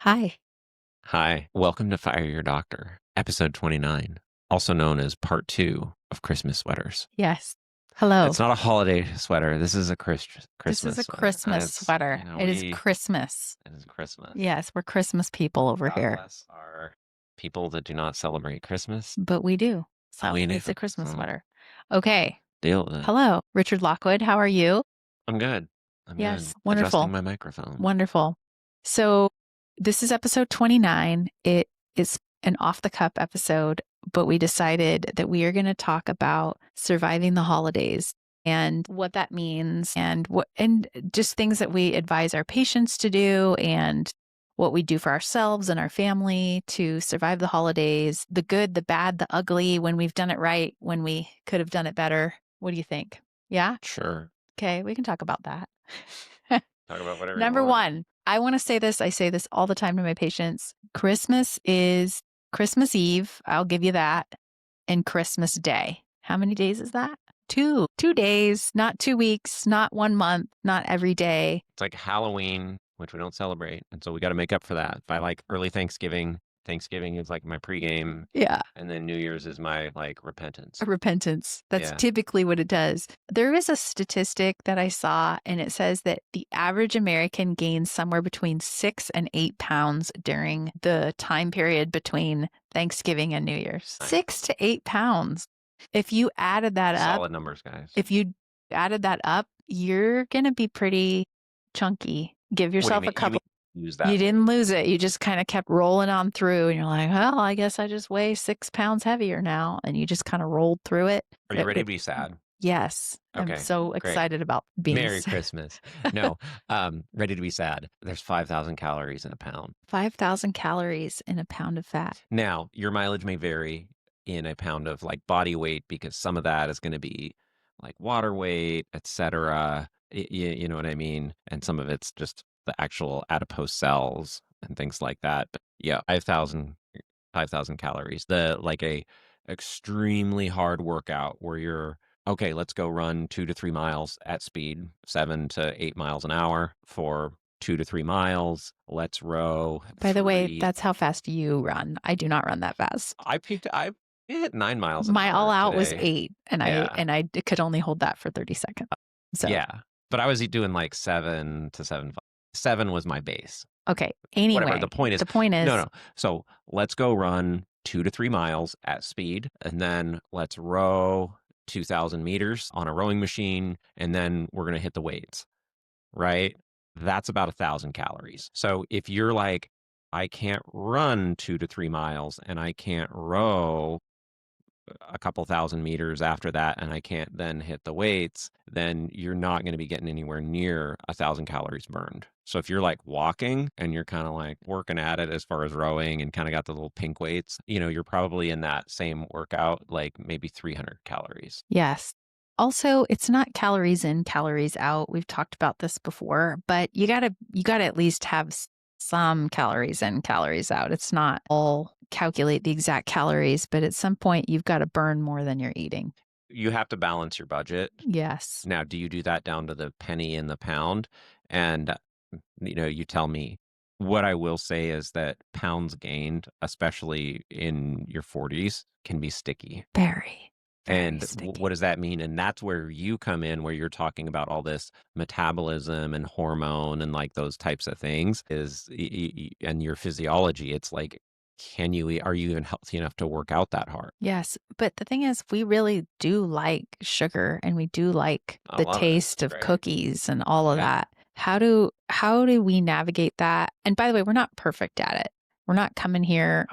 Hi. Hi, welcome to Fire Your Doctor, episode 29, also known as part 2 of Christmas sweaters. Yes. Hello. It's not a holiday sweater. This is a This is Christmas a sweater. Christmas sweater. It is It Christmas. is Christmas. Yes, we're Christmas people over God here, bless our people that do not celebrate Christmas. but we do. So We do. it's a Christmas So sweater. Okay. deal with it. Hello, Richard Lockwood. How are you? I'm good. I'm good. Yes. Wonderful. Adjusting my microphone. Wonderful. So this is episode 29. It is an off the cuff episode, but we decided that we are going to talk about surviving the holidays and what that means and just things that we advise our patients to do and what we do for ourselves and our family to survive the holidays, the good, the bad, the ugly, when we've done it right, when we could have done it better. What do you think? Yeah? Sure. Okay, we can talk about that. Talk about whatever Number you want. one, I want to say this. I say this all the time to my patients. Christmas is Christmas Eve. I'll give you that. And Christmas Day. How many days is that? 2 days, not 2 weeks, not 1 month, not every day. It's like Halloween, which we don't celebrate. And so we got to make up for that. By like early Thanksgiving, Thanksgiving is like my pregame. Yeah. And then New Year's is my like repentance. A repentance. That's Yeah. typically what it does. There is a statistic that I saw, and it says that the average American gains somewhere between 6 and 8 pounds during the time period between Thanksgiving and New Year's. Nice. 6 to 8 pounds. If you added that up, Solid numbers, guys. if you added that up, you're going to be pretty chunky. Give yourself a couple. Use that. You didn't lose it. You just kind of kept rolling on through, and you're like, well, I guess I just weigh 6 pounds heavier now. And you just kind of rolled through it. Are you ready to be sad? Yes. Okay, I'm so great. excited about being Merry Christmas. No, ready to be sad. There's 5,000 calories in a pound. 5,000 calories in a pound of fat. Now, your mileage may vary in a pound of like body weight because some of that is going to be like water weight, etc. You know what I mean? And some of it's just the actual adipose cells and things like that. But yeah, 5,000 calories. The like a extremely hard workout where you're okay, let's go run 2 to 3 miles at speed, 7 to 8 miles an hour for 2 to 3 miles. Let's row. By the way, that's how fast you run. I do not run that fast. I hit 9 miles an My hour all out was today. 8, and I could only hold that for 30 seconds. So Yeah, but I was doing like 7 to 7.5. 7 was my base. Okay. Anyway, whatever. The point is no. So let's go run 2 to 3 miles at speed, and then let's row 2,000 meters on a rowing machine, and then we're going to hit the weights, right? That's about 1,000 calories. So if you're like, I can't run 2 to 3 miles and I can't row a couple thousand meters after that, and I can't then hit the weights, then you're not going to be getting anywhere near 1,000 calories burned. So if you're like walking and you're kind of like working at it as far as rowing and kind of got the little pink weights, you're probably in that same workout, like maybe 300 calories. Yes. Also, it's not calories in, calories out. We've talked about this before, but you gotta at least have some calories in, calories out. It's not all calculate the exact calories, but at some point you've got to burn more than you're eating. You have to balance your budget. Yes. Now, do you do that down to the penny in the pound? And, you tell me. What I will say is that pounds gained, especially in your 40s, can be sticky. Very. And sticky. What does that mean? And that's where you come in, where you're talking about all this metabolism and hormone and like those types of things and your physiology. It's like, are you even healthy enough to work out that hard? Yes. But the thing is, we really do like sugar, and we do like the taste of cookies and all of that. How do we navigate that? And by the way, we're not perfect at it. We're not coming here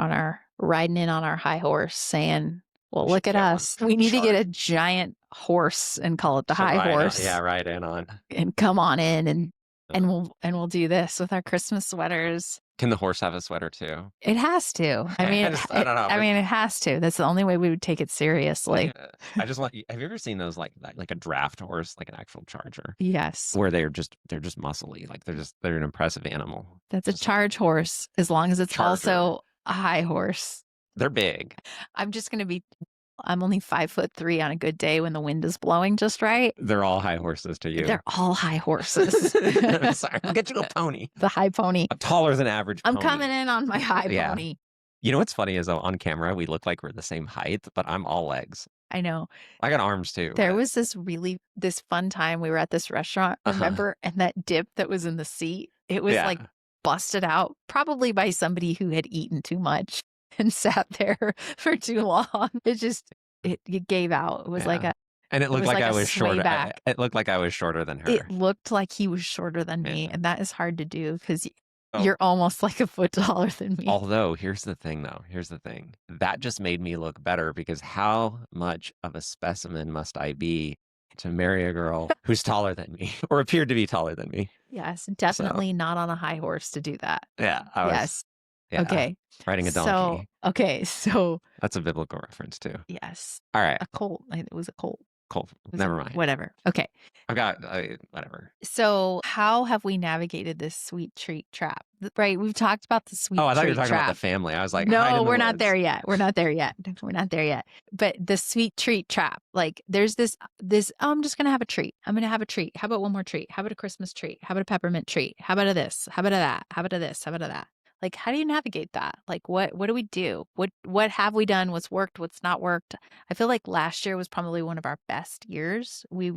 riding in on our high horse saying, well, look at us. We need to get a giant horse and call it the high horse. Yeah, ride in on. And come on in and we'll do this with our Christmas sweaters. Can the horse have a sweater too? It has to. I mean, I don't know. It has to. That's the only way we would take it seriously. Have you ever seen those like a draft horse, like an actual charger? Yes. Where they're just muscly, like they're an impressive animal. That's a charge horse, as long as it's also a high horse. They're big. I'm just going to be I'm only 5'3" on a good day when the wind is blowing just right. They're all high horses to you. They're all high horses. Sorry, I'll get you a pony. The high pony. A taller than average I'm pony. coming in on my high pony. You know what's funny is though, on camera, we look like we're the same height, but I'm all legs. I know. I got arms too. There was this fun time we were at this restaurant, remember? And that dip that was in the seat, it was like busted out, probably by somebody who had eaten too much and sat there for too long. It gave out. It was like a And it looked like I was shorter. back. It looked like I was shorter than her. It looked like he was shorter than me, and that is hard to do because you're almost like a foot taller than me. Although, here's the thing, though. Here's the thing. That just made me look better because how much of a specimen must I be to marry a girl who's taller than me or appeared to be taller than me? Yes, definitely not on a high horse to do that. Yeah. Yes. Yeah, okay. Riding a donkey. So. That's a biblical reference, too. Yes. All right. A colt. It was a colt. Colt. Never mind. Whatever. Okay. I've got whatever. So how have we navigated this sweet treat trap? Right. We've talked about the sweet treat trap. Oh, I thought you were talking about the family. I was like, no, we're not there yet. We're not there yet. We're not there yet. But the sweet treat trap, like there's this, oh, I'm just going to have a treat. I'm going to have a treat. How about one more treat? How about a Christmas treat? How about a peppermint treat? How about a this? How about a that? How about a this? How about a that? Like, how do you navigate that? Like, what do we do? What have we done? What's worked? What's not worked? I feel like last year was probably one of our best years. We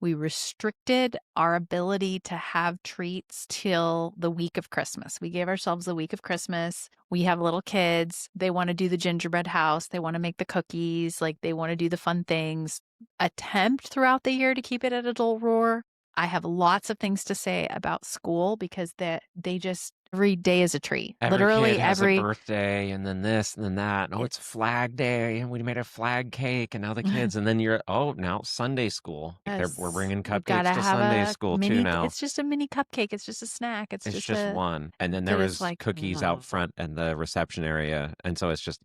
restricted our ability to have treats till the week of Christmas. We gave ourselves the week of Christmas. We have little kids. They want to do the gingerbread house. They want to make the cookies. Like, they want to do the fun things. Attempt throughout the year to keep it at adult roar. I have lots of things to say about school because they just every day is a treat. Literally kid has a birthday and then this and then that. Oh, it's Flag Day and we made a flag cake and now the kids and then now Sunday school. Yes. We're bringing cupcakes to Sunday school too now. It's just a mini cupcake. It's just a snack. It's just one. And then there was like cookies out front and the reception area. And so it's just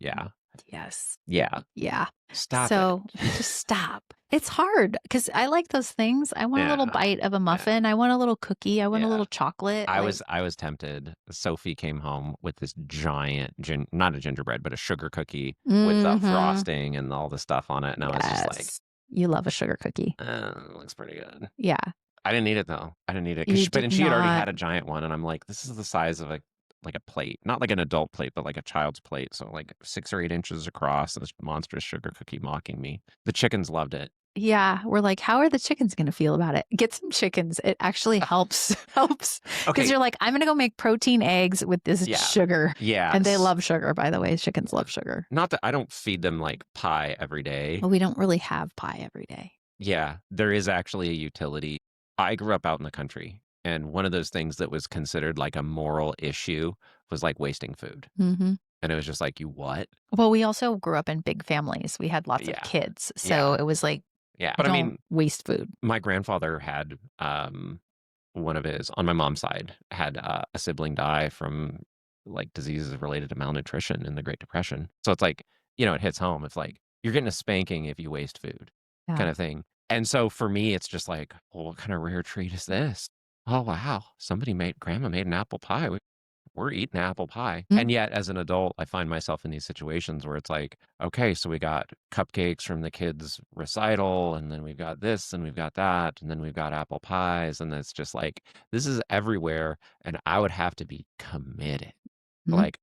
Yes. Yeah. Stop. So just stop. It's hard because I like those things. I want a little bite of a muffin. I want a little cookie. I want a little chocolate. I was tempted. Sophie came home with this giant, not a gingerbread, but a sugar cookie with the frosting and all the stuff on it. And I was just like, you love a sugar cookie. It looks pretty good. Yeah. I didn't eat it though. I didn't eat it. And she had already had a giant one. And I'm like, this is the size of like a plate, not like an adult plate, but like a child's plate. So like 6 or 8 inches across, this monstrous sugar cookie mocking me. The chickens loved it. Yeah. We're like, how are the chickens going to feel about it? Get some chickens. It actually helps. Because you're like, I'm going to go make protein eggs with this sugar. Yeah. And they love sugar, by the way. Chickens love sugar. Not that I don't feed them like pie every day. Well, we don't really have pie every day. Yeah. There is actually a utility. I grew up out in the country. And one of those things that was considered like a moral issue was like wasting food. Mm-hmm. And it was just like, you what? Well, we also grew up in big families. We had lots of kids. So it was like, but I mean, waste food. My grandfather had one of his, on my mom's side, had a sibling die from like diseases related to malnutrition in the Great Depression. So it's like, it hits home. It's like, you're getting a spanking if you waste food kind of thing. And so for me, it's just like, well, what kind of rare treat is this? Oh, wow. Grandma made an apple pie. We're eating apple pie. Mm-hmm. And yet, as an adult, I find myself in these situations where it's like, okay, so we got cupcakes from the kids' recital, and then we've got this, and we've got that, and then we've got apple pies. And it's just like, this is everywhere. And I would have to be committed. Mm-hmm. Like,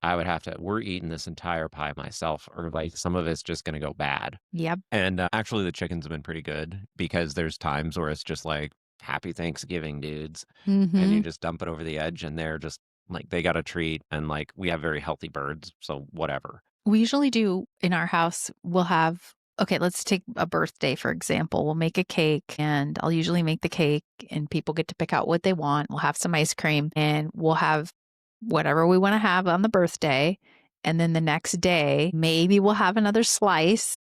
we're eating this entire pie myself, or like some of it's just going to go bad. Yep. And actually, the chickens have been pretty good because there's times where it's just like, happy Thanksgiving, dudes. Mm-hmm. And you just dump it over the edge and they're just like, they got a treat. And like, we have very healthy birds. So whatever. We usually do in our house, we'll have, okay, let's take a birthday, for example. We'll make a cake and I'll usually make the cake and people get to pick out what they want. We'll have some ice cream and we'll have whatever we want to have on the birthday. And then the next day, maybe we'll have another slice.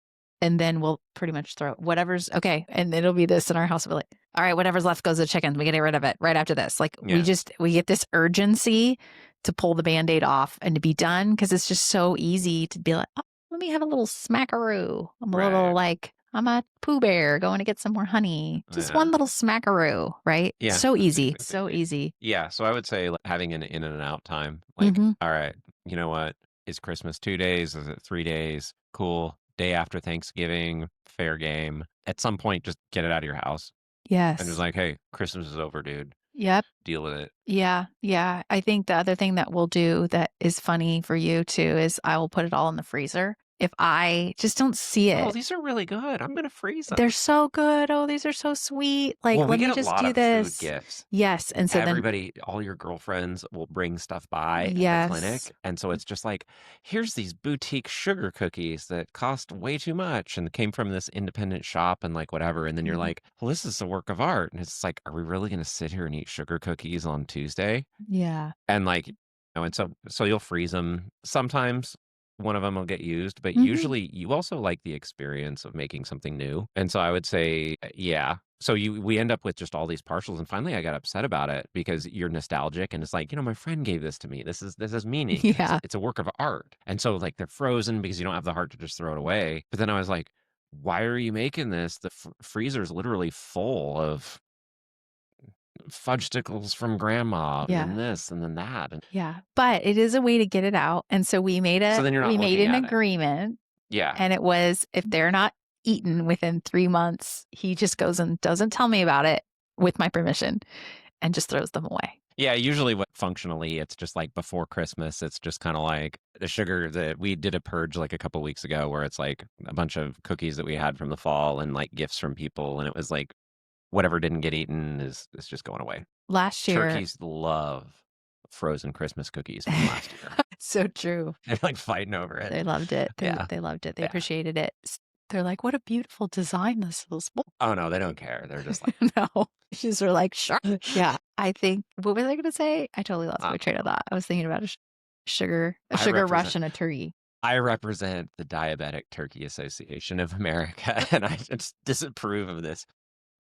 And then we'll pretty much throw whatever's okay. And it'll be this in our house. We'll be like, all right, whatever's left goes to the chickens. We get rid of it right after this. Like we get this urgency to pull the Band-Aid off and to be done. Cause it's just so easy to be like, oh, let me have a little smackaroo. I'm a little like, I'm a Pooh Bear going to get some more honey. Just one little smackaroo, right? Yeah. So easy. So easy. Yeah. So I would say having an in and out time. Like, all right, you know what? Is Christmas 2 days? Is it 3 days? Cool. day after Thanksgiving, fair game. At some point, just get it out of your house and just Yes. like, hey, Christmas is over, dude. Yep. Deal with it. Yeah. Yeah. I think the other thing that we'll do that is funny for you too is I will put it all in the freezer. If I just don't see Oh, it, these are really good. I'm gonna freeze they're them. so good. Oh, these are so sweet. Like, Well, we let get me a just lot do of food this. gifts. Yes. And so then, Everybody, all your girlfriends will bring stuff by at the yes. clinic. And so it's just like, here's these boutique sugar cookies that cost way too much and came from this independent shop and like whatever. And then you're Mhm. like, well, this is a work of art. And it's like, are we really going to sit here and eat sugar cookies on Tuesday? Yeah. And like, and so you'll freeze them. Sometimes one of them will get used, but Hmm. usually you also like the experience of making something new. And so I would say, yeah. So we end up with just all these partials, and finally I got upset about it because you're nostalgic, and it's like, my friend gave this to me. This is meaning. Yeah. It's a work of art, and so like they're frozen because you don't have the heart to just throw it away. But then I was like, why are you making this? The freezer's literally full of fudge stickles from grandma, and then Yeah. this, and then that, and Yeah. But it is a way to get it out. And so so then you're not we made looking an at it. agreement. Yeah. And it was if they're not eaten within 3 months, he just goes and doesn't tell me about it with my permission and just throws them away. Yeah, usually what functionally, it's just like before Christmas, it's just kind of like the sugar that we did a purge like a couple weeks ago where it's like a bunch of cookies that we had from the fall and like gifts from people. And it was like whatever didn't get eaten is just going away. Last year, Turkeys love frozen Christmas cookies from last year. so true. They're like fighting over it. They loved it. Yeah. They loved it. They Yeah. appreciated it. They're like, what a beautiful design this is. Oh no, they don't care. They're just like, No, she's were like, sure. Yeah. I think, what was I going to say? I totally lost I my don't train of know. thought. I was thinking about a I sugar rush represent and a turkey. I represent the Diabetic Turkey Association of America, and I just disapprove of this.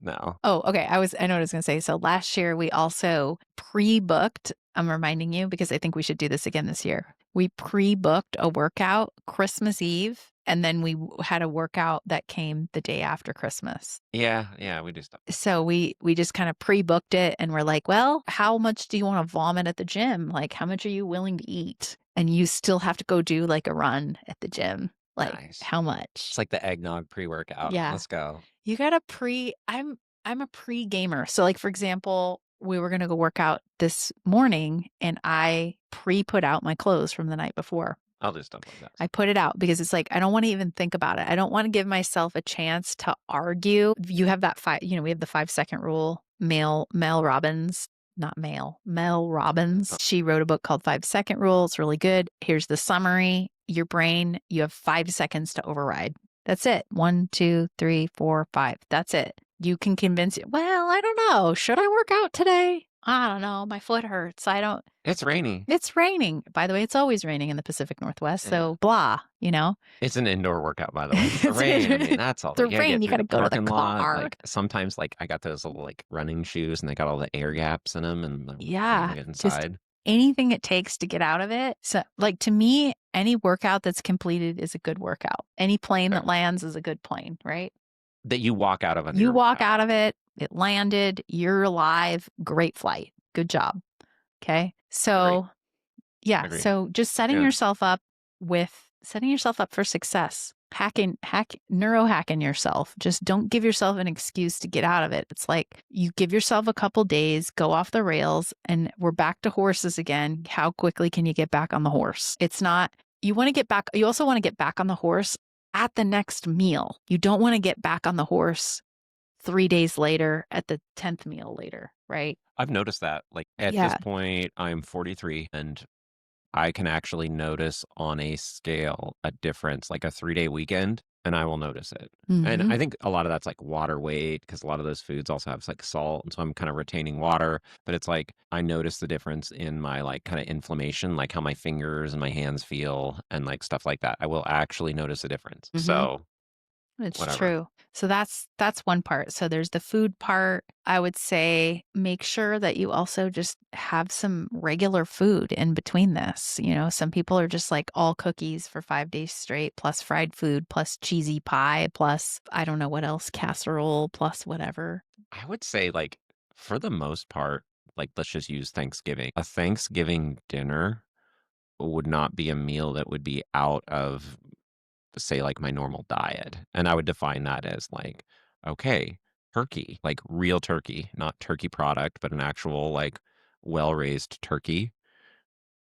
No. Oh, okay. I know what I was going to say. So last year we also pre-booked, I'm reminding you because I think we should do this again this year. We pre-booked a workout Christmas Eve, and then we had a workout that came the day after Christmas. Yeah, we do stuff. So we just kind of pre-booked it and we're like, well, how much do you want to vomit at the gym? Like, how much are you willing to eat? And you still have to go do like a run at the gym. Like, Nice. how It's much? like the eggnog pre-workout. Yeah. Let's go. You got I'm a pre-gamer. So like for example, we were going to go work out this morning and I pre-put out my clothes from the night before. I'll do stuff like that. I put it out because it's like I don't want to even think about it. I don't want to give myself a chance to argue. You have that we have the 5-second rule. Mel Robbins, not Mel, Mel Robbins. She wrote a book called 5-Second Rule. It's really good. Here's the summary. Your brain, you have 5 seconds to override. That's it. 1, 2, 3, 4, 5. That's it. You can convince it. Well, I don't know. Should I work out today? I don't know. My foot hurts. I don't. It's rainy. It's raining. By the way, it's always raining in the Pacific Northwest. Yeah. So blah, It's an indoor workout, by the way. The It's rain, I mean, that's all. the You rain, you gotta gotta get go through to the the parking lot. car. Like sometimes, like I got those little like running shoes, and they got all the air gaps in them, and I'm Yeah. get Just inside. anything it takes to get out of it. So, like to me, any workout that's completed is a good workout. Any plane that lands is a good plane, right? That you walk out of under You your walk power. out of it, it landed, you're alive, great flight. Good job. Okay. So, yeah. Agree. So just setting Yeah. yourself up for success. Neurohacking yourself. Just don't give yourself an excuse to get out of it. It's like you give yourself a couple days, go off the rails, and we're back to horses again. How quickly can you get back on the horse? It's not, you want to get back, you also want to get back on the horse at the next meal. You don't want to get back on the horse 3 days later at the 10th meal later, right? I've noticed that. Like at this point, I'm 43, and I can actually notice on a scale a difference, like a 3-day weekend, and I will notice it. And Mhm. I think a lot of that's like water weight because a lot of those foods also have like salt, and so I'm kind of retaining water. But it's like I notice the difference in my like kind of inflammation, like how my fingers and my hands feel, and like stuff like that. I will actually notice a difference. Mhm. So It's whatever. true. So that's one part. So there's the food part. I would say make sure that you also just have some regular food in between this. Some people are just like all cookies for 5 days straight, plus fried food, plus cheesy pie, plus I don't know what else, casserole, plus whatever. I would say like for the most part, like let's just use Thanksgiving. A Thanksgiving dinner would not be a meal that would be out of say like my normal diet. And I would define that as like, okay, turkey, like real turkey, not turkey product, but an actual like well-raised turkey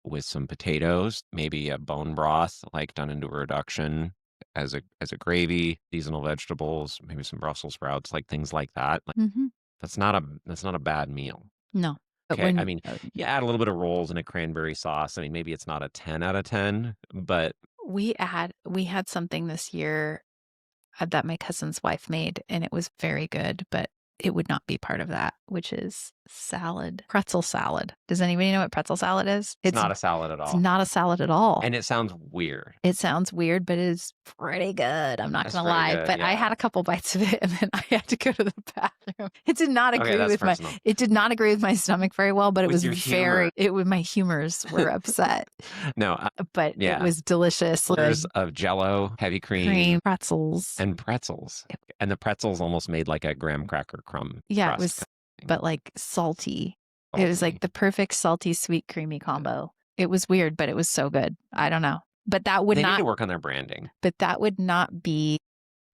with some potatoes, maybe a bone broth, like done into a reduction as a gravy, seasonal vegetables, maybe some Brussels sprouts, like things like that. Like Hmm. that's not a bad meal. No. But Okay, I when mean, you add a little bit of rolls and a cranberry sauce. I mean, maybe it's not a 10 out of 10, but we had something this year that my cousin's wife made, and it was very good, but it would not be part of that, which is salad, pretzel salad. Does anybody know what pretzel salad is? it's not a salad at It's all. not a salad at all. And it sounds weird. It sounds weird, but it is pretty good. I'm not That's gonna pretty lie. good, But I yeah. had a couple bites of it and then I had to go to the bathroom. It did not Okay, agree that's with personal. it did not agree with my stomach very well, but it With was your humor. my humors were upset. No, But it yeah. was delicious. Layers of Jello, heavy cream, Pretzels. and pretzels. And the pretzels almost made like a graham cracker crumb Yeah, it crust was, kind of thing. but like salty. It was like Salty. the perfect salty, sweet, creamy combo. It was weird, but it was so good. I don't know. But They need to work on their branding. that would not be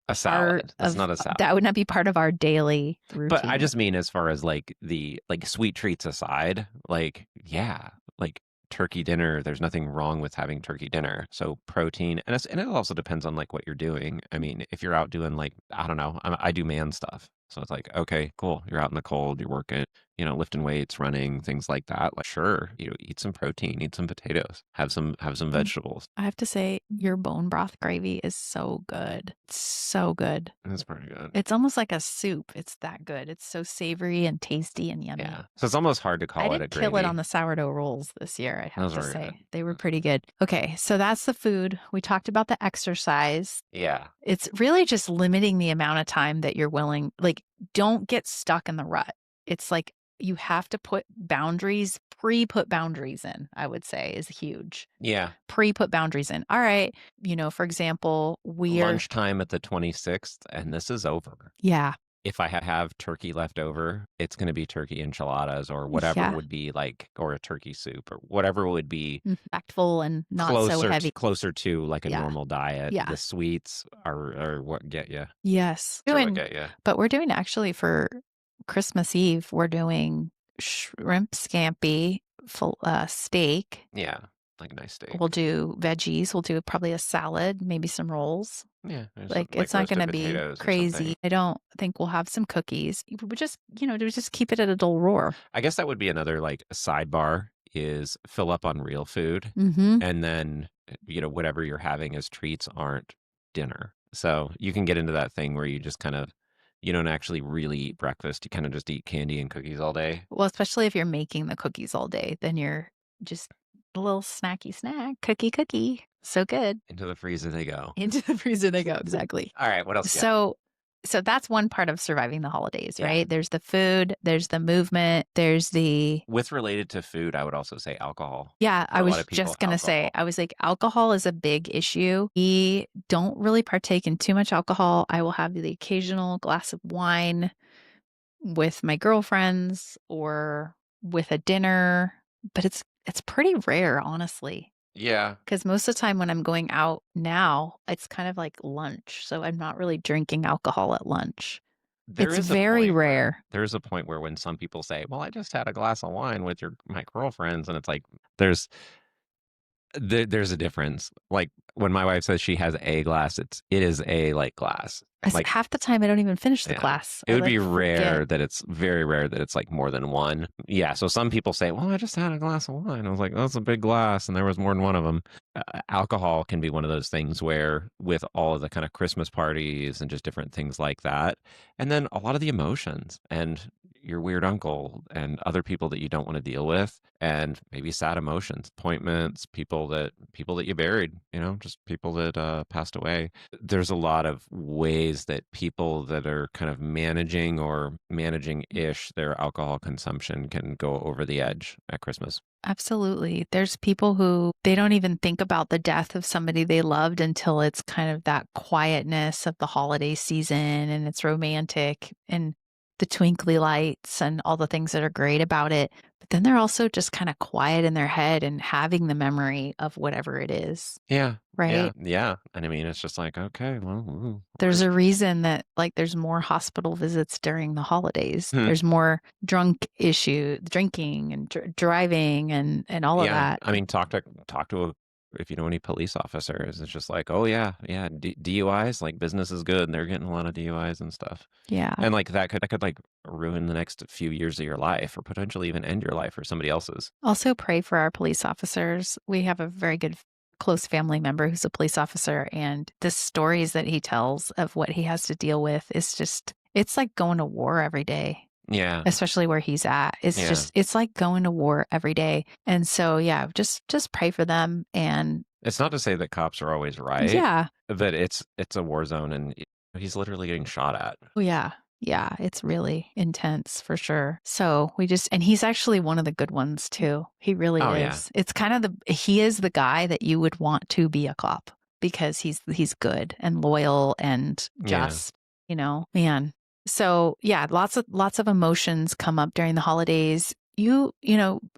A salad. That's not a salad. that would not be part of our daily routine. But I just mean as far as like the like sweet treats aside, like yeah, like turkey dinner, there's nothing wrong with having turkey dinner. So protein, and it also depends on like what you're doing. I mean, if you're out doing like I don't know, I do man stuff. So it's like, okay, cool. You're out in the cold, you're working, lifting weights, running, things like that. Like sure, eat some protein, eat some potatoes, have some vegetables. I have to say, your bone broth gravy is so good. It's so good. That's pretty good. It's almost like a soup. It's that good. It's so savory and tasty and yummy. Yeah. So it's almost hard to call I it a did kill it gravy. on the sourdough rolls this year, I have Those to were say. good. They were pretty good. Okay, so that's the food. We talked about the exercise. Yeah. It's really just limiting the amount of time that you're willing, like, don't get stuck in the rut. It's like you have to put boundaries, pre-put boundaries in, I would say, is huge. Yeah. Pre-put boundaries in. All right, for example, Lunchtime at the 26th, and this is over. Yeah. If I have turkey left over, it's going to be turkey enchiladas or whatever would be like, or a turkey soup or whatever would be impactful and not so heavy. Closer to like a normal diet. Yeah. The sweets are what get you. Yes. What get you. But we're doing actually for Christmas Eve, we're doing shrimp scampi, full steak. Yeah. Like a nice steak. We'll do veggies. We'll do probably a salad, maybe some rolls. Yeah. Like it's not going to be crazy. I don't think we'll have some cookies. We just, just keep it at a dull roar. I guess that would be another like sidebar is fill up on real food. Mm-hmm. And then, whatever you're having as treats aren't dinner. So you can get into that thing where you just kind of, you don't actually really eat breakfast. You kind of just eat candy and cookies all day. Well, especially if you're making the cookies all day, then you're just a little snacky snack, cookie. So good. Into the freezer they go. Exactly. All right. What else? So that's one part of surviving the holidays, right? There's the food, there's the movement, there's the... With related to food, I would also say alcohol. Yeah, I was just going to say, I was like, alcohol is a big issue. We don't really partake in too much alcohol. I will have the occasional glass of wine with my girlfriends or with a dinner, but it's pretty rare, honestly. Yeah. Because most of the time when I'm going out now, it's kind of like lunch. So I'm not really drinking alcohol at lunch. It's very rare. There's a point where when some people say, well, I just had a glass of wine with my girlfriends. And it's like, there's a difference. Like when my wife says she has a glass, it is a like glass. Like half the time I don't even finish the glass. It would be rare that it's very rare that it's like more than one. Yeah. So some people say, well, I just had a glass of wine. I was like, that's a big glass. And there was more than one of them. Alcohol can be one of those things where with all of the kind of Christmas parties and just different things like that. And then a lot of the emotions and your weird uncle and other people that you don't want to deal with and maybe sad emotions, appointments, people that you buried, just people that passed away. There's a lot of ways that people that are kind of managing-ish their alcohol consumption can go over the edge at Christmas. Absolutely. There's people who they don't even think about the death of somebody they loved until it's kind of that quietness of the holiday season and it's romantic and the twinkly lights and all the things that are great about it. But then they're also just kind of quiet in their head and having the memory of whatever it is, Yeah. Yeah. right? Yeah. And I mean, it's just like, okay, well, There's a reason that like there's more hospital visits during the holidays. hmm. There's more drinking and driving and all of Yeah. that. I mean, talk to if you know any police officers, it's just like, oh yeah, yeah, DUIs, like business is good, and they're getting a lot of DUIs and stuff. Yeah. And like that could like ruin the next few years of your life or potentially even end your life or somebody else's. Also pray for our police officers. We have a very good close family member who's a police officer, and the stories that he tells of what he has to deal with is just it's like going to war every day, Yeah. especially where he's at. It's Yeah. just it's like going to war every day. And so yeah, just pray for them and It's not to say that cops are always right, yeah. but it's a war zone and he's literally getting shot at. Oh, yeah. Yeah, it's really intense for sure. So we just, and he's actually one of the good ones too. He really Oh yeah. is. It's kind of he is the guy that you would want to be a cop because he's good and loyal and Yeah. just, man. So yeah, lots of emotions come up during the holidays. You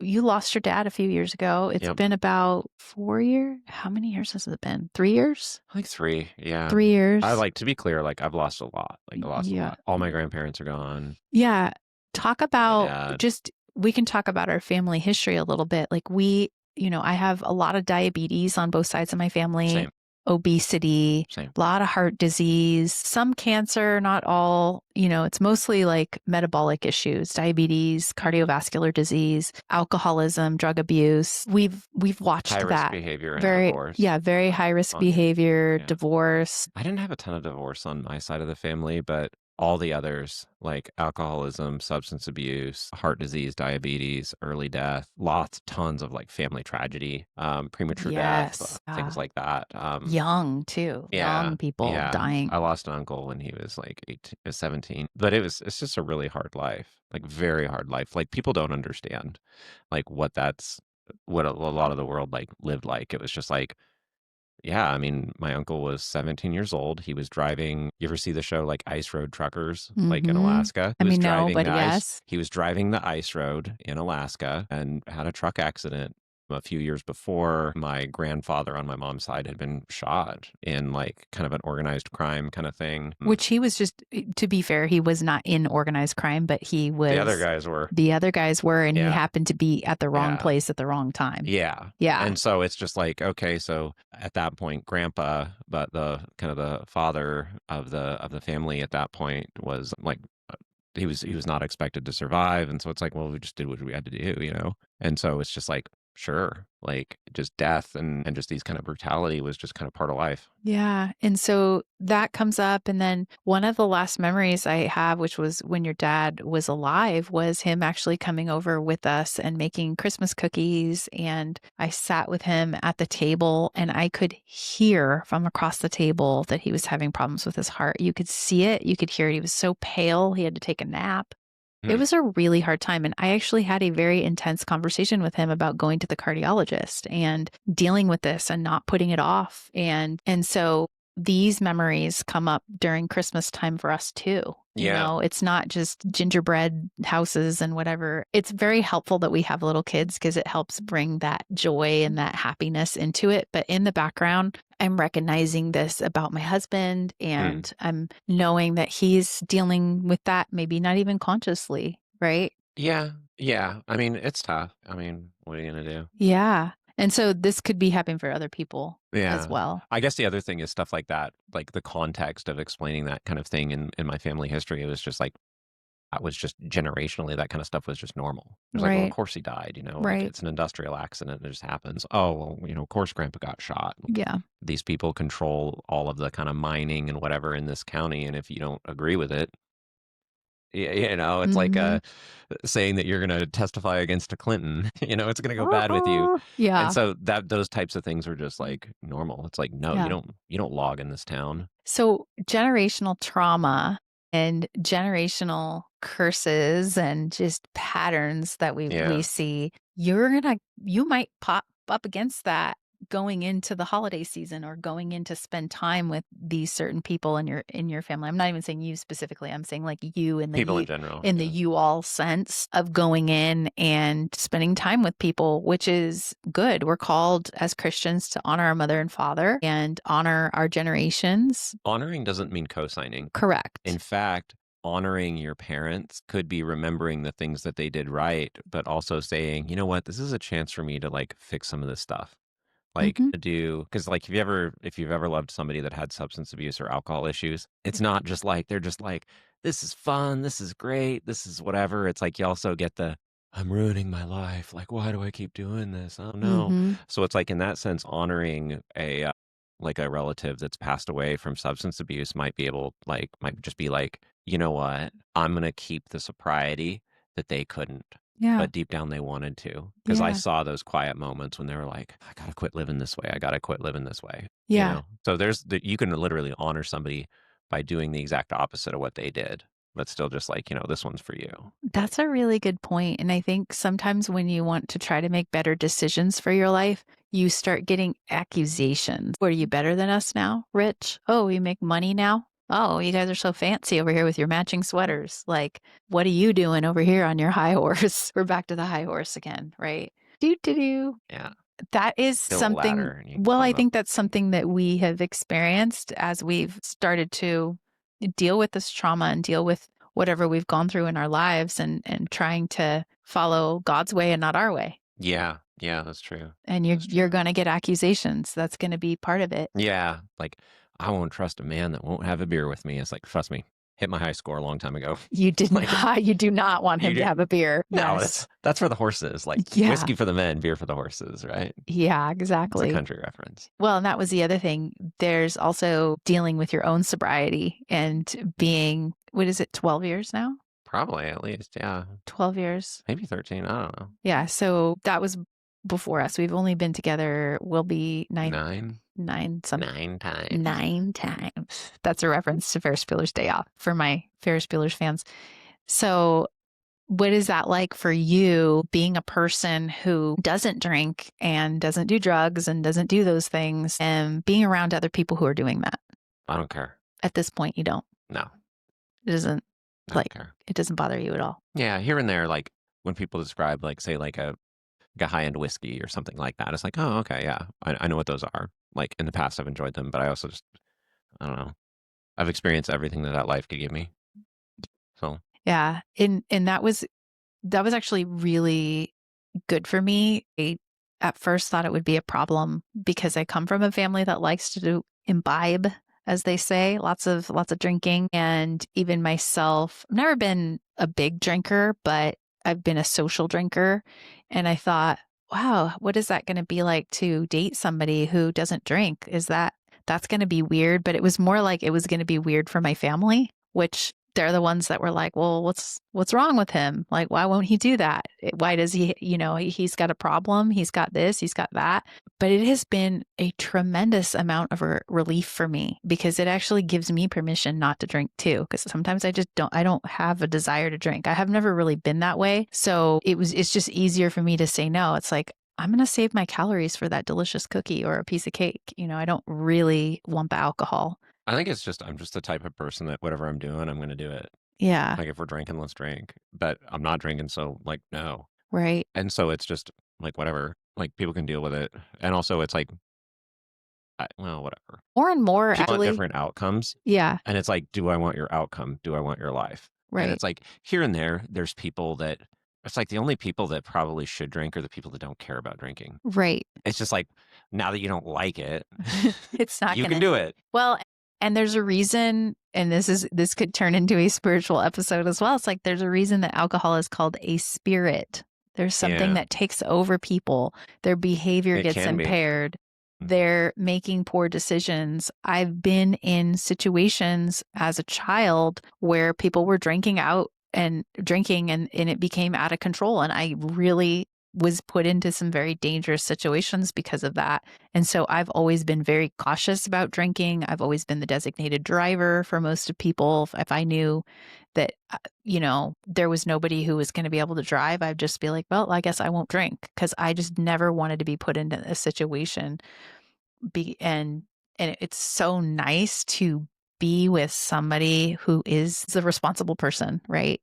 lost your dad a few years ago. It's Yep. been about 4 years. How many years has it been? 3 years? Like 3. Yeah. 3 years. I like to be clear, like I've lost a lot. Like I lost a Yeah. lot. All my grandparents are gone. Yeah. Talk My about dad. just, we can talk about our family history a little bit. Like I have a lot of diabetes on both sides of my family, Same. obesity, Same. a lot of heart disease, some cancer, not all, it's mostly like metabolic issues, diabetes, cardiovascular disease, alcoholism, drug abuse. We've High watched risk that. behavior and divorce. Very high risk On your behavior, yeah. divorce. I didn't have a ton of divorce on my side of the family, but all the others, like alcoholism, substance abuse, heart disease, diabetes, early death, tons of like family tragedy, premature death, Yes. things like that. Young too. Yeah, Young people yeah. dying. I lost an uncle when he was like 18, 17, but it's just a really hard life, like very hard life. Like people don't understand like what a lot of the world like lived like. It was just like, yeah, I mean, my uncle was 17 years old. He was driving. You ever see the show like Ice Road Truckers, like in Mhm. Alaska? I mean, no, but yes. He was driving the ice road in Alaska and had a truck accident a few years before. My grandfather on my mom's side had been shot in like kind of an organized crime kind of thing. Which he was just, to be fair, he was not in organized crime, but he The other was, guys were. the other guys were, and he Yeah. happened to be at the wrong Yeah. place at the wrong time. Yeah. Yeah. And so it's just like, okay, so at that point, grandpa, but the kind of the father of the family at that point was like he was not expected to survive. And so it's like, well, we just did what we had to do. And so it's just like, sure, like just death and just these kind of brutality was just kind of part of life. Yeah. And so that comes up. And then one of the last memories I have, which was when your dad was alive, was him actually coming over with us and making Christmas cookies. And I sat with him at the table and I could hear from across the table that he was having problems with his heart. You could see it. You could hear it. He was so pale. He had to take a nap. It was a really hard time. And I actually had a very intense conversation with him about going to the cardiologist and dealing with this and not putting it off. And so these memories come up during Christmas time for us too. Yeah. It's not just gingerbread houses and whatever. It's very helpful that we have little kids because it helps bring that joy and that happiness into it. But in the background, I'm recognizing this about my husband and I'm knowing that he's dealing with that, maybe not even consciously, right? Yeah. Yeah. I mean, it's tough. I mean, what are you going to do? Yeah. And so this could be happening for other people as Yeah. well. I guess the other thing is stuff like that, like the context of explaining that kind of thing in my family history. It was just like, I was just generationally, that kind of stuff was just normal. It was like, well, of Right. course he died, like Right. it's an industrial accident. It just happens. Oh, well, of course grandpa got shot. Yeah. These people control all of the kind of mining and whatever in this county. And if you don't agree with it, it's like Mhm. saying that you're going to testify against a Clinton, it's going to go bad with you. Yeah. And so those types of things were just like normal. It's like, no, Yeah. you don't log in this town. So generational trauma and generational curses and just patterns that we Yeah. see, you might pop up against that going into the holiday season or going in to spend time with these certain people in your family. I'm not even saying you specifically. I'm saying like you in the People in you general. in the Yeah. you all sense of going in and spending time with people, which is good. We're called as Christians to honor our mother and father and honor our generations. Honoring doesn't mean co-signing. Correct. In fact, honoring your parents could be remembering the things that they did right, but also saying, you know what, this is a chance for me to like fix some of this stuff. Like Mhm. to do, because like if you've ever loved somebody that had substance abuse or alcohol issues, it's not just like they're just like, this is fun, this is great, this is whatever. It's like you also get the I'm ruining my life. Like, why do I keep doing this? Oh no. Mhm. So it's like in that sense, honoring a like a relative that's passed away from substance abuse might just be like, you know what? I'm gonna keep the sobriety that they couldn't, Yeah. but deep down they wanted to. Because I Yeah. saw those quiet moments when they were like, I gotta quit living this way. I gotta quit living this way. You Yeah. know? So you can literally honor somebody by doing the exact opposite of what they did, but still just like, this one's for you. Like, That's a really good point. And I think sometimes when you want to try to make better decisions for your life, you start getting accusations. What, are you better than us now, Rich? Oh, you make money now? Oh, you guys are so fancy over here with your matching sweaters. Like, what are you doing over here on your high horse? We're back to the high horse again, right? Do do do. yeah, That is build a something, ladder and you well, I climb up. think that's something that we have experienced as we've started to deal with this trauma and deal with whatever we've gone through in our lives and trying to follow God's way and not our way. Yeah, yeah, that's true. And you're going to get accusations. That's going to be part of it. Yeah, like I won't trust a man that won't have a beer with me. It's like, trust me, hit my high score a long time ago. You did Like not, you do not want you him to do. have a beer. No, Yes. that's for the horses. Like Yeah. whiskey for the men, beer for the horses, right? Yeah, It's a exactly. country reference. Well, and that was the other thing. There's also dealing with your own sobriety and being, what is it, 12 years now? Probably at least, yeah. 12 years. Maybe 13. I don't know. Yeah. So that was before us. We've only been together, we'll be Nine 9 times. times. That's a reference to Ferris Bueller's Day Off for my Ferris Bueller's fans. So what is that like for you being a person who doesn't drink and doesn't do drugs and doesn't do those things and being around other people who are doing that? I don't care. At this point, you don't. No, It doesn't I don't like care. it doesn't bother you at all. Yeah, here and there, like when people describe, like, say, like a high end whiskey or something like that, it's like, oh, okay, yeah, I know what those are. Like in the past, I've enjoyed them, but I also just, I don't know. I've experienced everything that life could give me. So, Yeah. And that was actually really good for me. I at first thought it would be a problem because I come from a family that likes to imbibe, as they say, lots of drinking. And even myself, I've never been a big drinker, but I've been a social drinker. And I thought, wow, what is that going to be like to date somebody who doesn't drink? That's going to be weird? But it was more like it was going to be weird for my family, which they're the ones that were like, well, what's wrong with him? Like, why won't he do that? Why does he, he's got a problem. He's got this, he's got that. But it has been a tremendous amount of relief for me because it actually gives me permission not to drink too. Because sometimes I don't have a desire to drink. I have never really been that way. So it's just easier for me to say no. It's like, I'm going to save my calories for that delicious cookie or a piece of cake. I don't really want the alcohol. I think I'm just the type of person that whatever I'm doing, I'm going to do it. Yeah. Like if we're drinking, let's drink. But I'm not drinking, so like, no. Right. And so it's just like, whatever. Like people can deal with it. And also it's like, well, whatever. More and more, People want actually. different outcomes. Yeah. And it's like, do I want your outcome? Do I want your life? And Right. it's like here and there's people that it's like the only people that probably should drink are the people that don't care about drinking. Right. It's just like now that you don't like it, It's not you gonna can do it. Well, and there's a reason, and this could turn into a spiritual episode as well. It's like there's a reason that alcohol is called a spirit. There's something Yeah. that takes over people. Their behavior It gets can be. impaired. They're making poor decisions. I've been in situations as a child where people were drinking and it became out of control. And I really was put into some very dangerous situations because of that. And so I've always been very cautious about drinking. I've always been the designated driver for most of people. If I knew that, there was nobody who was going to be able to drive, I'd just be like, well, I guess I won't drink, because I just never wanted to be put into a situation. Be and it's so nice to be with somebody who is the responsible person, right?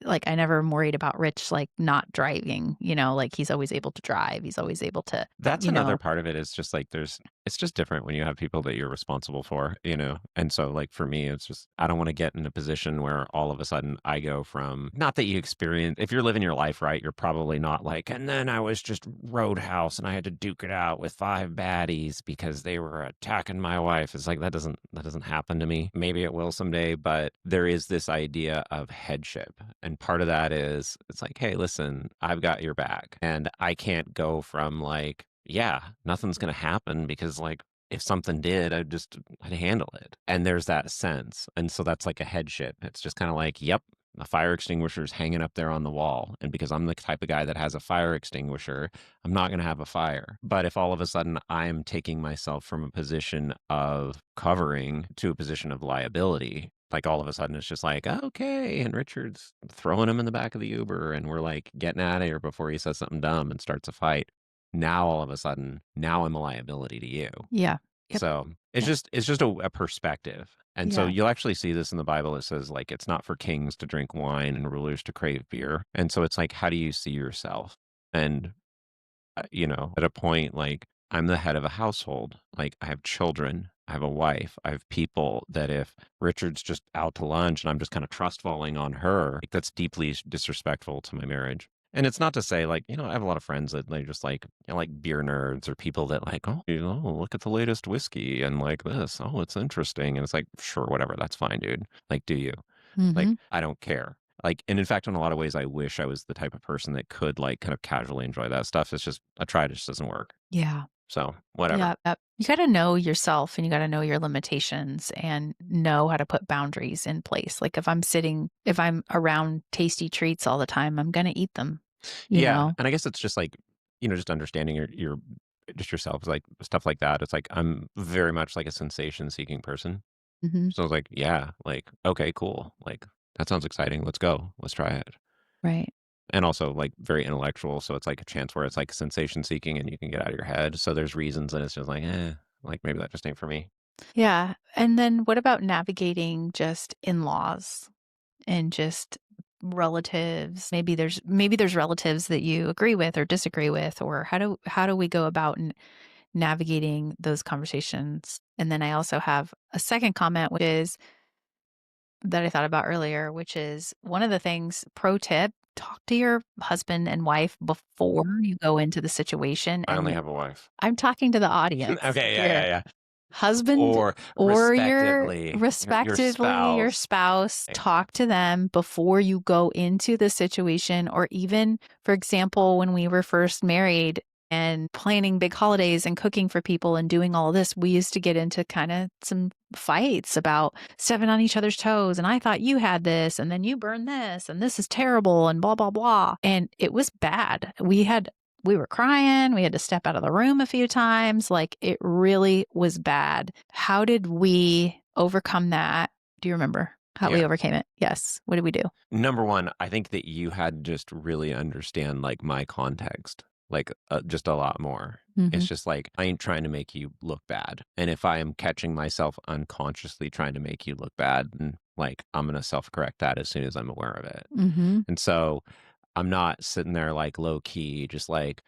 Like, I never am worried about Rich, like, not driving, like, he's always able to drive. He's always able to, That's you another know part of it is just like it's just different when you have people that you're responsible for, you know? And so, like, for me, it's just, I don't want to get in a position where all of a sudden I go from, not that you experience, if you're living your life right, you're probably not like, and then I was just roadhouse and I had to duke it out with 5 baddies because they were attacking my wife. It's like, that doesn't happen to me. Maybe it will someday, but there is this idea of headship. And part of that is, it's like, hey, listen, I've got your back. And I can't go from like, yeah, nothing's going to happen because, like, if something did, I'd handle it. And there's that sense. And so that's like a headship. It's just kind of like, yep, a fire extinguisher's hanging up there on the wall. And because I'm the type of guy that has a fire extinguisher, I'm not going to have a fire. But if all of a sudden I'm taking myself from a position of covering to a position of liability, like, all of a sudden it's just like, okay, and Richard's throwing him in the back of the Uber and we're like getting out of here before he says something dumb and starts a fight. Now all of a sudden, now I'm a liability to you. Yeah. Yep. So it's Yeah. just a perspective. And so Yeah. you'll actually see this in the Bible. It says, like, it's not for kings to drink wine and rulers to crave beer. And so it's like, how do you see yourself? And at a point, like, I'm the head of a household. Like, I have children, I have a wife, I have people that if Richard's just out to lunch and I'm just kind of trust falling on her, like, that's deeply disrespectful to my marriage. And it's not to say, like, I have a lot of friends that they just like, like beer nerds or people that like, oh, look at the latest whiskey and like this. Oh, it's interesting. And it's like, sure, whatever. That's fine, dude. Like, do you? Like, Mhm. I don't care. Like, and in fact, in a lot of ways, I wish I was the type of person that could like kind of casually enjoy that stuff. It's just, I tried, it just doesn't work. Yeah. So whatever. Yeah. Yep. You gotta know yourself, and you gotta know your limitations and know how to put boundaries in place. Like, if I'm around tasty treats all the time, I'm gonna eat them, you Yeah. know? And I guess it's just like, just understanding your just yourself, like stuff like that. It's like, I'm very much like a sensation seeking person. Mhm. So I was like, yeah, like, okay, cool. Like, that sounds exciting. Let's go. Let's try it. Right. And also like very intellectual. So it's like a chance where it's like sensation seeking and you can get out of your head. So there's reasons and it's just like, like maybe that just ain't for me. Yeah. And then what about navigating just in-laws and just relatives? Maybe there's relatives that you agree with or disagree with, or how do we go about navigating those conversations? And then I also have a second comment, which is that I thought about earlier, which is one of the things, pro tip, talk to your husband and wife before you go into the situation. I only And have a wife. I'm talking to the audience, Okay. Yeah. your Yeah. Yeah. husband Or or your your respectively your spouse. spouse. Talk to them before you go into the situation. Or even, for example, when we were first married and planning big holidays and cooking for people and doing all of this, we used to get into kind of some fights about stepping on each other's toes. And I thought you had this, and then you burned this, and this is terrible, and blah, blah, blah. And it was bad. We were crying. We had to step out of the room a few times. Like, it really was bad. How did we overcome that? Do you remember how we Yeah. overcame it? Yes. What did we do? Number one, I think that you had to just really understand like my context, like just a lot more. It's Hmm. just like, I ain't trying to make you look bad. And if I am catching myself unconsciously trying to make you look bad, then like, I'm going to self correct that as soon as I'm aware of it. Hmm. And so I'm not sitting there like low key, just like,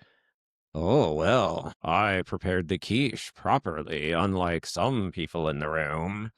oh, well, I prepared the quiche properly, unlike some people in the room.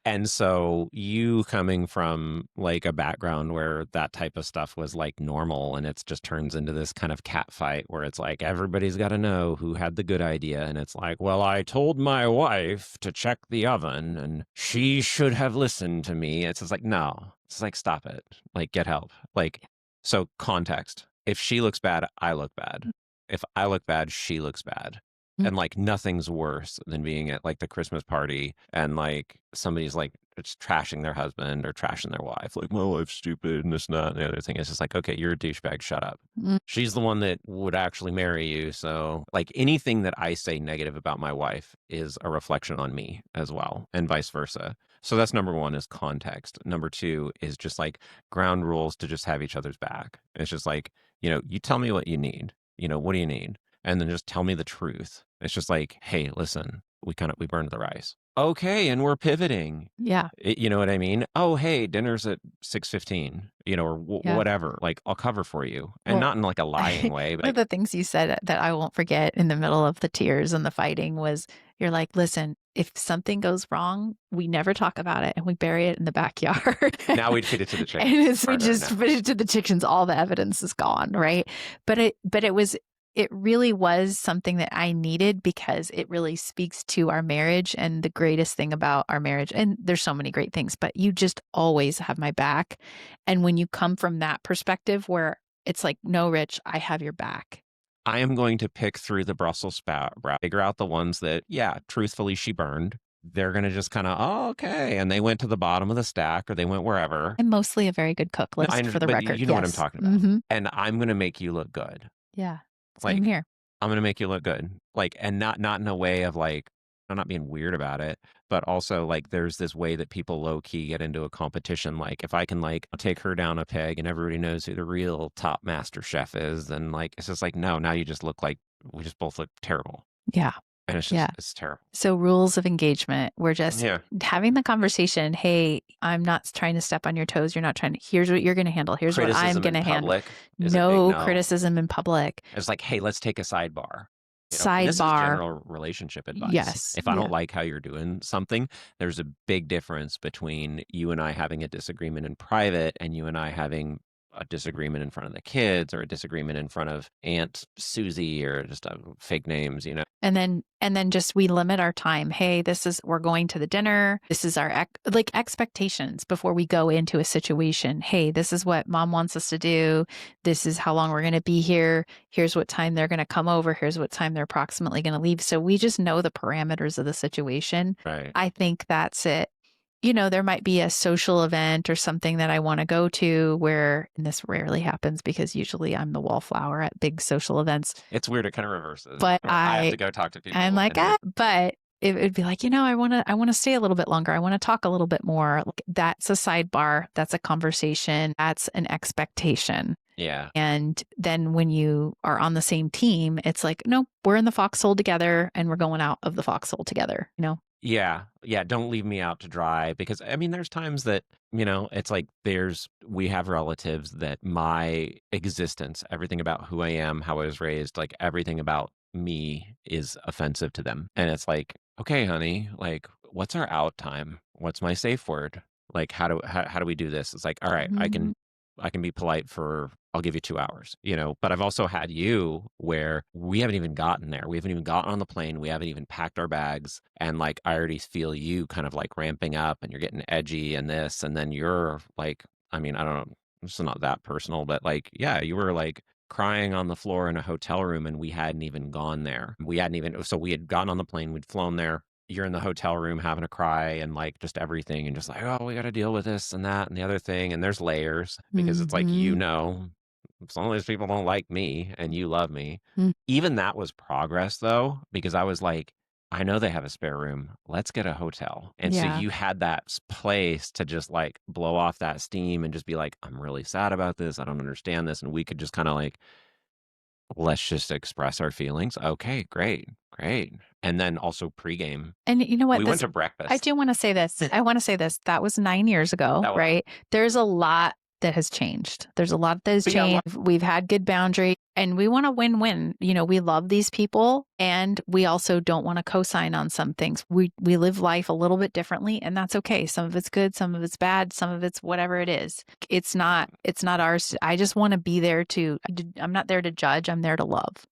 And so you coming from like a background where that type of stuff was like normal and it's just turns into this kind of cat fight where it's like everybody's got to know who had the good idea. And it's like, well, I told my wife to check the oven and she should have listened to me. It's just like, no, it's like, stop it. Like, get help. Like, so context. If she looks bad, I look bad. If I look bad, she looks bad. And like, nothing's worse than being at like the Christmas party and like somebody's like it's trashing their husband or trashing their wife. Like, my wife's stupid and this and that and the other thing. It's just like, okay, you're a douchebag. Shut up. Mm. She's the one that would actually marry you. So, like, anything that I say negative about my wife is a reflection on me as well, and vice versa. So that's number one, is context. Number two is just like ground rules to just have each other's back. It's just like, you tell me what you need. What do you need? And then just tell me the truth. It's just like, hey, listen, we burned the rice. Okay, and we're pivoting. Yeah. You know what I mean? Oh, hey, dinner's at 6:15, or Yeah. whatever. Like, I'll cover for you, and Well, not in like a lying way, but one of the things you said that I won't forget in the middle of the tears and the fighting was, you're like, listen, if something goes wrong, we never talk about it and we bury it in the backyard. now we'd feed it to the chickens. And we just feed it to the chickens. All the evidence is gone, right? But it really was something that I needed, because it really speaks to our marriage. And the greatest thing about our marriage, and there's so many great things, but you just always have my back. And when you come from that perspective where it's like, no, Rich, I have your back. I am going to pick through the Brussels sprout, figure out the ones that, yeah, truthfully, she burned. They're going to just kind of, oh, okay. And they went to the bottom of the stack, or they went wherever. I'm mostly a very good cook, No, for the but record. you know what I'm Yes. talking about. Mhm. And I'm going to make you look good. Yeah. Like, Same here. I'm going to make you look good. Like, and not in a way of like, I'm not being weird about it, but also like there's this way that people low key get into a competition. Like, if I can like take her down a peg and everybody knows who the real top master chef is, then like, it's just like, no, now you just look like, we just both look terrible. Yeah. And it's just, it's terrible. So rules of engagement, we're just Yeah. having the conversation. Hey, I'm not trying to step on your toes. You're not trying to, here's what you're going to handle. Here's what I'm Criticism going to in handle. public is a big No no. criticism in public. It's like, hey, let's take a sidebar. And this is Sidebar. general relationship advice. Yes. If I don't like how you're doing something, there's a big difference between you and I having a disagreement in private and you and I having a disagreement in front of the kids, or a disagreement in front of Aunt Susie, or just fake names, And then just, we limit our time. Hey, we're going to the dinner. This is our expectations before we go into a situation. Hey, this is what mom wants us to do. This is how long we're going to be here. Here's what time they're going to come over. Here's what time they're approximately going to leave. So we just know the parameters of the situation. Right. I think that's it. There might be a social event or something that I want to go to and this rarely happens because usually I'm the wallflower at big social events. It's weird. It kind of reverses. But I have to go talk to people. I'm like, but it'd be like, I want to stay a little bit longer. I want to talk a little bit more. Like, that's a sidebar. That's a conversation. That's an expectation. Yeah. And then when you are on the same team, it's like, nope, we're in the foxhole together and we're going out of the foxhole together, Yeah. Yeah. Don't leave me out to dry, because I mean, there's times that, it's like we have relatives that my existence, everything about who I am, how I was raised, like everything about me is offensive to them. And it's like, okay, honey, like, what's our out time? What's my safe word? Like, how do we do this? It's like, all right, I can be polite I'll give you 2 hours, but I've also had you where we haven't even gotten there. We haven't even gotten on the plane. We haven't even packed our bags. And like, I already feel you kind of like ramping up, and you're getting edgy and this. And then you're like, I mean, I don't know, it's not that personal, but like, yeah, you were like crying on the floor in a hotel room, and we hadn't even gone there. So we had gotten on the plane, we'd flown there. You're in the hotel room having a cry and like just everything, and just like, oh, we got to deal with this and that and the other thing. And there's layers, because it's like, as long as people don't like me and you love me. Even that was progress though, because I was like, I know they have a spare room. Let's get a hotel. And so you had that place to just like blow off that steam and just be like, I'm really sad about this. I don't understand this. And we could just kind of like, let's just express our feelings. Okay, great. And then also pregame. And you know what? We went to breakfast. I do want to say this. I want to say this. That was 9 years ago, right? There's a lot that has changed. There's a lot that has changed. We've had good boundary, and we want to win-win. We love these people, and we also don't want to co-sign on some things. We live life a little bit differently, and that's okay. Some of it's good, some of it's bad, some of it's whatever it is. It's not ours. I just want to be there I'm not there to judge. I'm there to love.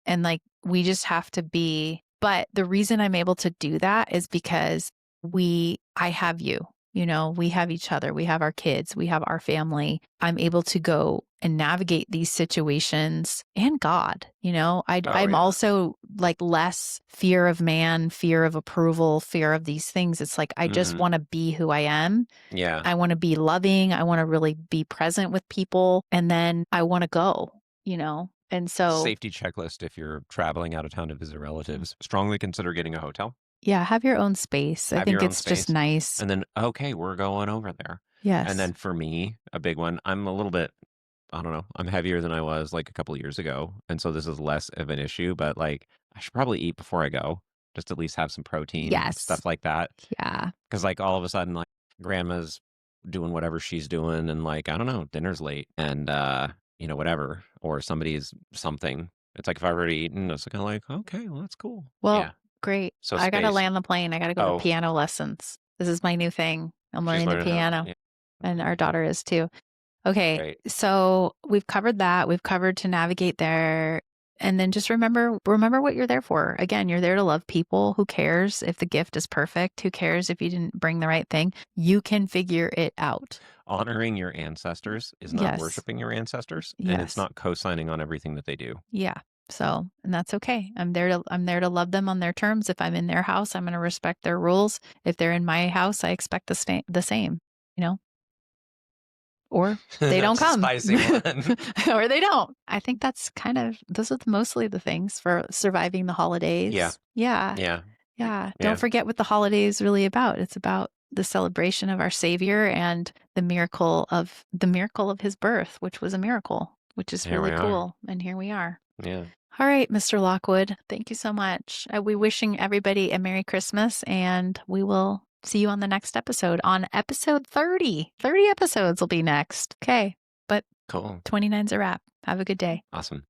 And like, we just have to be, but the reason I'm able to do that is because I have you. We have each other, we have our kids, we have our family. I'm able to go and navigate these situations, and God, I'm also like less fear of man, fear of approval, fear of these things. It's like, I just want to be who I am. Yeah. I want to be loving. I want to really be present with people. And then I want to go, and so safety checklist if you're traveling out of town to visit relatives. Strongly consider getting a hotel. yeah, have your own space. I Have think your own it's just space. nice. And then, okay, we're going over there. Yes. And then for me, a big one, I'm a little bit, I don't know, I'm heavier than I was like a couple of years ago. And so this is less of an issue, but like I should probably eat before I go, just at least have some protein, Yes. stuff like that. Yeah. Because like all of a sudden, like grandma's doing whatever she's doing and like, I don't know, dinner's late and, whatever, or somebody's something. It's like if I've already eaten, it's kind of like, okay, well, that's cool. Well, Yeah. great. So I got to space. land the plane. I got to go to piano lessons. This is my new thing. I'm She's learning the learning how. piano, Yeah. and our daughter is too. Okay. Great. So we've covered that. We've covered to navigate there. And then just remember what you're there for. Again, you're there to love people. Who cares if the gift is perfect? Who cares if you didn't bring the right thing? You can figure it out. Honoring your ancestors is not Yes. worshiping your ancestors, and Yes. it's not co-signing on everything that they do. Yeah. So, and that's okay. I'm there to love them on their terms. If I'm in their house, I'm going to respect their rules. If they're in my house, I expect the same, or they don't come. Spicy one. Or they don't. I think that's those are mostly the things for surviving the holidays. Yeah. Yeah. Yeah. Yeah. Yeah. Don't forget what the holiday is really about. It's about the celebration of our Savior and the miracle of his birth, which was a miracle, which is Here really we are. cool. And here we are. Yeah. All right, Mr. Lockwood, thank you so much. We wishing everybody a Merry Christmas, and we will see you on the next episode, on episode 30. 30 episodes will be next. Okay, but Cool. 29's a wrap. Have a good day. Awesome.